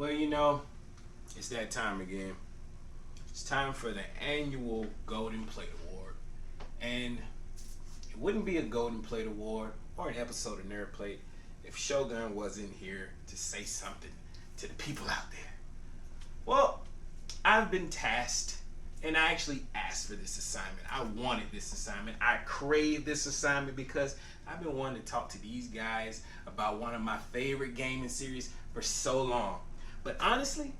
Well, it's that time again. It's time for the annual Golden Plate Award. And it wouldn't be a Golden Plate Award or an episode of NerdPlate if Shogun wasn't here to say something to the people out there. Well, I've been tasked, and I actually asked for this assignment. I wanted this assignment. I craved this assignment because I've been wanting to talk to these guys about one of my favorite gaming series for so long. But honestly,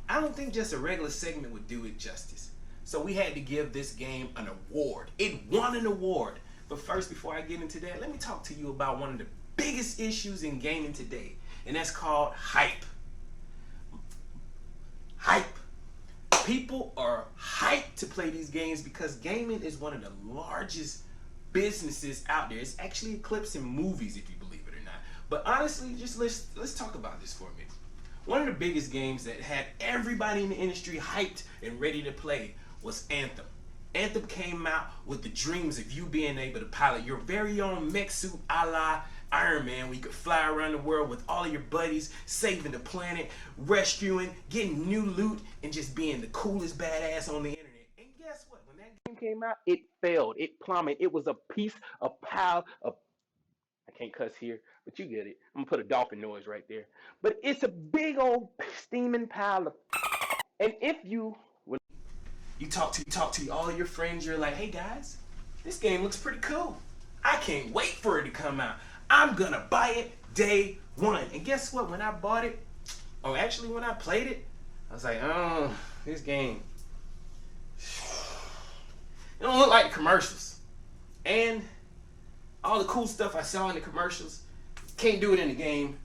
I don't think just a regular segment would do it justice. So we had to give this game an award. It won an award. But first, before I get into that, let me talk to you about one of the biggest issues in gaming today, and that's called hype. Hype. People are hyped to play these games because gaming is one of the largest businesses out there. It's actually eclipsing movies, if you believe it or not. But honestly, just let's talk about this for a minute. One of the biggest games that had everybody in the industry hyped and ready to play was Anthem. Anthem came out with the dreams of you being able to pilot your very own mech suit a la Iron Man, where you could fly around the world with all of your buddies, saving the planet, rescuing, getting new loot, and just being the coolest badass on the internet. And guess what? When that game came out, it failed. It plummeted. It was a pile of, I can't cuss here, but you get it. I'm gonna put a dolphin noise right there. But it's a big old steaming pile of, and if when you talk to all of your friends, you're like, hey guys, this game looks pretty cool. I can't wait for it to come out. I'm gonna buy it day one. And guess what? When I bought it, or actually when I played it, I was like, oh, this game, it don't look like the commercials. And all the cool stuff I saw in the commercials, can't do it in the game.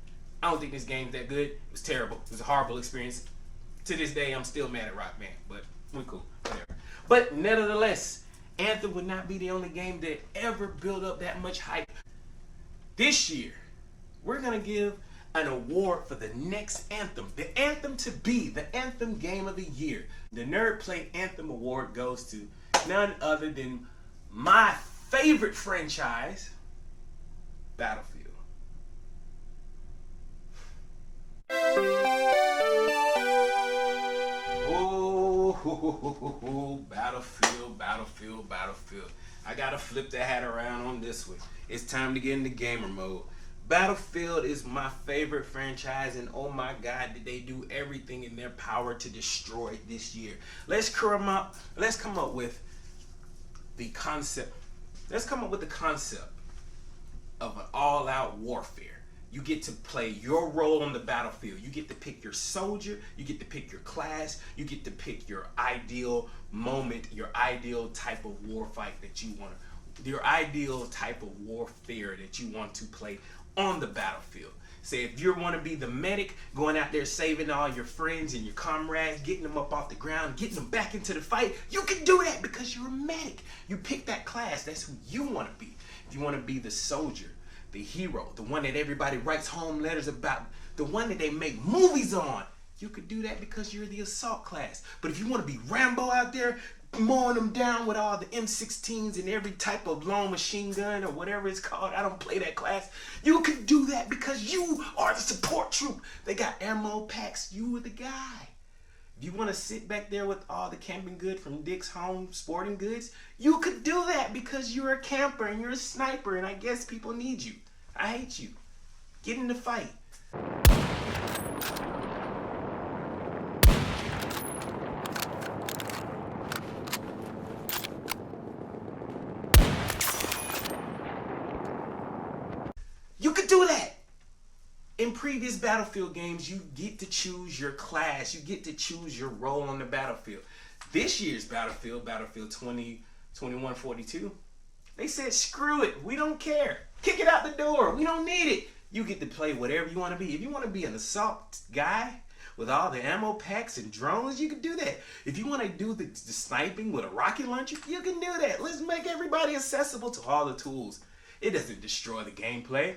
I don't think this game's that good. It was terrible. It was a horrible experience. To this day, I'm still mad at Rock Band, but we're cool, whatever. But nevertheless, Anthem would not be the only game that ever built up that much hype. This year, we're gonna give an award for the next Anthem. The Anthem to be the Anthem Game of the Year. The NerdPlate Anthem Award goes to none other than my favorite franchise, Battlefield. Oh, Battlefield. I gotta flip the hat around on this one. It's time to get into gamer mode. Battlefield is my favorite franchise, and oh my God, did they do everything in their power to destroy it this year. Let's come up with the concept. Let's come up with the concept of an all-out warfare. You get to play your role on the battlefield. You get to pick your soldier. You get to pick your class. You get to pick your ideal moment, your ideal type of war fight that you want to, your ideal type of warfare that you want to play on the battlefield. Say if you want to be the medic, going out there saving all your friends and your comrades, getting them up off the ground, getting them back into the fight, you can do that because you're a medic. You pick that class. That's who you want to be. If you want to be the soldier, the hero, the one that everybody writes home letters about, the one that they make movies on, you could do that because you're the assault class. But if you want to be Rambo out there, mowing them down with all the M16s and every type of long machine gun or whatever it's called, I don't play that class, you could do that because you are the support troop. They got ammo packs, you are the guy. If you want to sit back there with all the camping good from Dick's Home Sporting Goods, you could do that because you're a camper and you're a sniper, and I guess people need you. I hate you. Get in the fight. You could do that. In previous Battlefield games, you get to choose your class. You get to choose your role on the battlefield. This year's Battlefield 2021-42, they said, screw it. We don't care. Kick it out the door. We don't need it. You get to play whatever you want to be. If you want to be an assault guy with all the ammo packs and drones, you can do that. If you want to do the sniping with a rocket launcher, you can do that. Let's make everybody accessible to all the tools. It doesn't destroy the gameplay.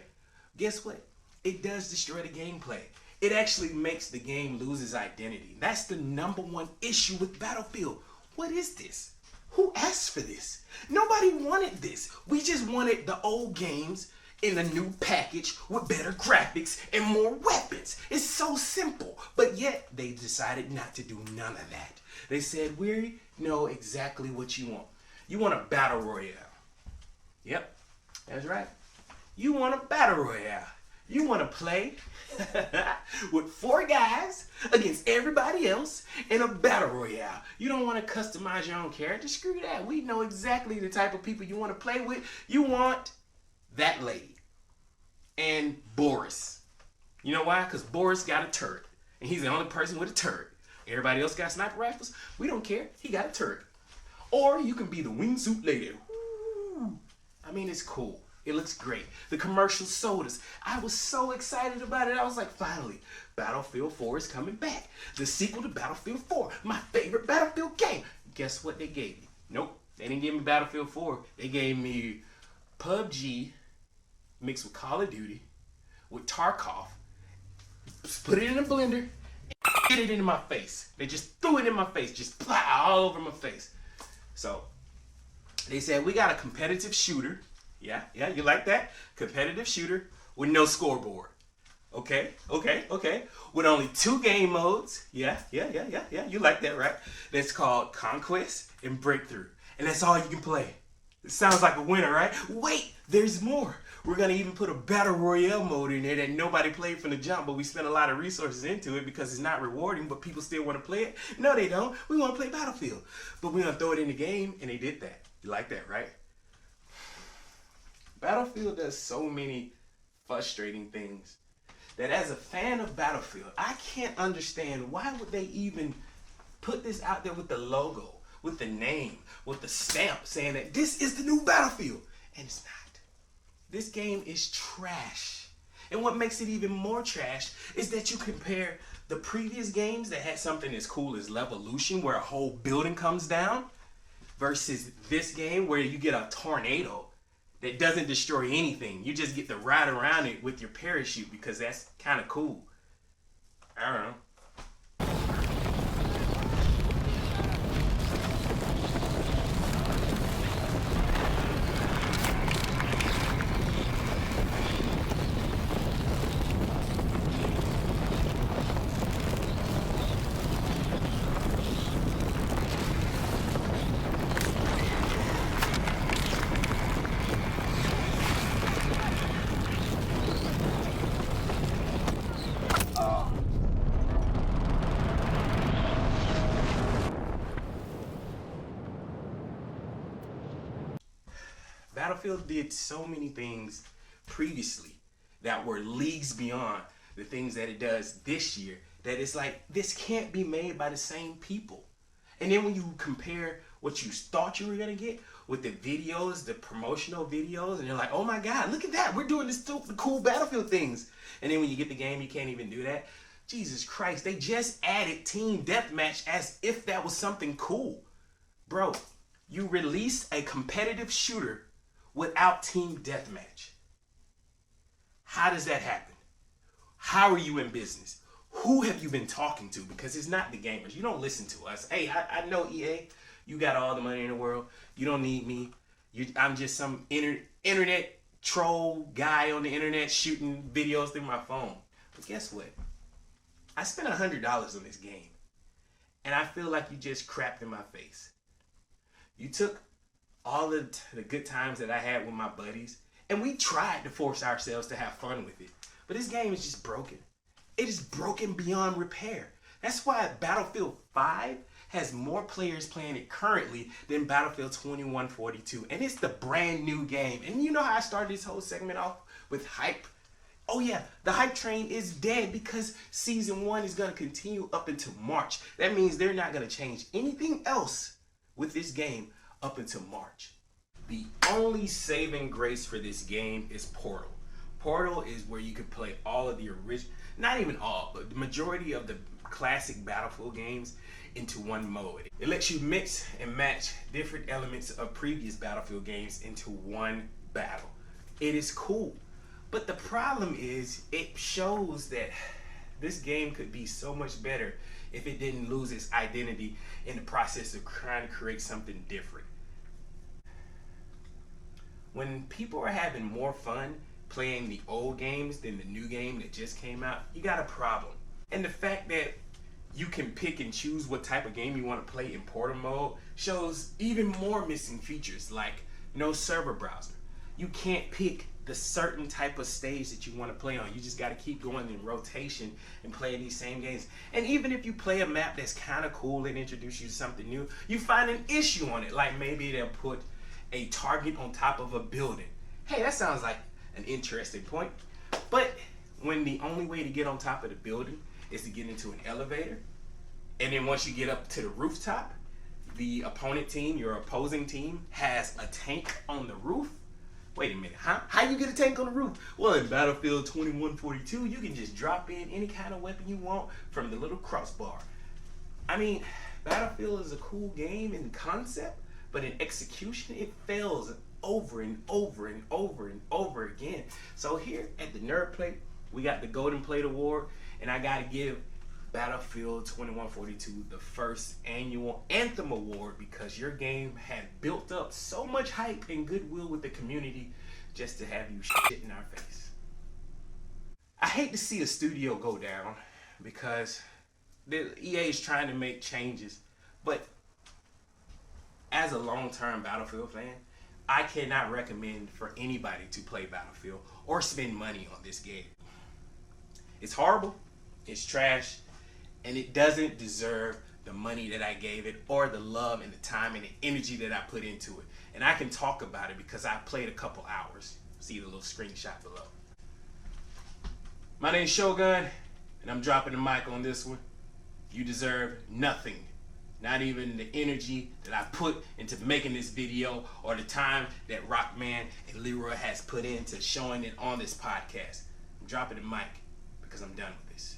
Guess what? It does destroy the gameplay. It actually makes the game lose its identity. That's the number one issue with Battlefield. What is this? Who asked for this? Nobody wanted this. We just wanted the old games in a new package with better graphics and more weapons. It's so simple, but yet they decided not to do none of that. They said, we know exactly what you want. You want a battle royale. Yep, that's right. You want a battle royale. You want to play with 4 guys against everybody else in a battle royale. You don't want to customize your own character. Screw that. We know exactly the type of people you want to play with. You want that lady and Boris. You know why? Because Boris got a turret, and he's the only person with a turret. Everybody else got sniper rifles. We don't care. He got a turret. Or you can be the wingsuit lady. Ooh. I mean, it's cool. It looks great. The commercial sodas. I was so excited about it. I was like, finally, Battlefield 4 is coming back. The sequel to Battlefield 4, my favorite Battlefield game. Guess what they gave me? Nope, they didn't give me Battlefield 4. They gave me PUBG mixed with Call of Duty with Tarkov. Put it in a blender and get it into my face. They just threw it in my face, just plow all over my face. So they said, we got a competitive shooter. Yeah, you like that? Competitive shooter with no scoreboard. Okay. With only 2 game modes. Yeah. You like that, right? That's called Conquest and Breakthrough. And that's all you can play. It sounds like a winner, right? Wait, there's more. We're going to even put a Battle Royale mode in there that nobody played from the jump, but we spent a lot of resources into it because it's not rewarding, but people still want to play it. No, they don't. We want to play Battlefield. But we're going to throw it in the game, and they did that. You like that, right? Battlefield does so many frustrating things that as a fan of Battlefield, I can't understand why would they even put this out there with the logo, with the name, with the stamp saying that this is the new Battlefield. And it's not. This game is trash. And what makes it even more trash is that you compare the previous games that had something as cool as Levolution, where a whole building comes down, versus this game where you get a tornado that doesn't destroy anything. You just get to ride around it with your parachute because that's kind of cool. I don't know. Battlefield did so many things previously that were leagues beyond the things that it does this year that it's like, this can't be made by the same people. And then when you compare what you thought you were going to get with the videos, the promotional videos, and you're like, oh my God, look at that. We're doing this stupid cool Battlefield things. And then when you get the game, you can't even do that. Jesus Christ, they just added Team Deathmatch as if that was something cool. Bro, you released a competitive shooter without Team Deathmatch. How does that happen? How are you in business? Who have you been talking to? Because it's not the gamers. You don't listen to us. Hey, I know EA. You got all the money in the world. You don't need me. I'm just some internet troll guy on the internet shooting videos through my phone. But guess what? I spent $100 on this game. And I feel like you just crapped in my face. You took all the good times that I had with my buddies, and we tried to force ourselves to have fun with it. But this game is just broken. It is broken beyond repair. That's why Battlefield 5 has more players playing it currently than Battlefield 2142. And it's the brand new game. And you know how I started this whole segment off with hype? Oh yeah, the hype train is dead because Season 1 is going to continue up until March. That means they're not going to change anything else with this game up until March. The only saving grace for this game is Portal. Portal is where you can play all of the original, not even all, but the majority of the classic Battlefield games into one mode. It lets you mix and match different elements of previous Battlefield games into one battle. It is cool. But the problem is it shows that this game could be so much better if it didn't lose its identity in the process of trying to create something different. When people are having more fun playing the old games than the new game that just came out, you got a problem. And the fact that you can pick and choose what type of game you want to play in portal mode shows even more missing features, like no server browser. You can't pick the certain type of stage that you want to play on. You just got to keep going in rotation and playing these same games. And even if you play a map that's kind of cool and introduce you to something new, you find an issue on it. Like maybe they'll put a target on top of a building. Hey, that sounds like an interesting point. But when the only way to get on top of the building is to get into an elevator, and then once you get up to the rooftop, the opponent team, your opposing team, has a tank on the roof. Wait a minute, huh? How you get a tank on the roof? Well, in Battlefield 2142, you can just drop in any kind of weapon you want from the little crossbar. I mean, Battlefield is a cool game in concept, but in execution, it fails over and over and over and over again. So here at the NerdPlate, we got the Golden Plate Award, and I gotta give Battlefield 2142 the first annual Anthem Award because your game had built up so much hype and goodwill with the community just to have you shit in our face. I hate to see a studio go down because the EA is trying to make changes, but as a long-term Battlefield fan, I cannot recommend for anybody to play Battlefield or spend money on this game. It's horrible, it's trash, and it doesn't deserve the money that I gave it or the love and the time and the energy that I put into it. And I can talk about it because I played a couple hours. See the little screenshot below. My name's Shogun, and I'm dropping the mic on this one. You deserve nothing. Not even the energy that I put into making this video or the time that Rockman and Leroy has put into showing it on this podcast. I'm dropping the mic because I'm done with this.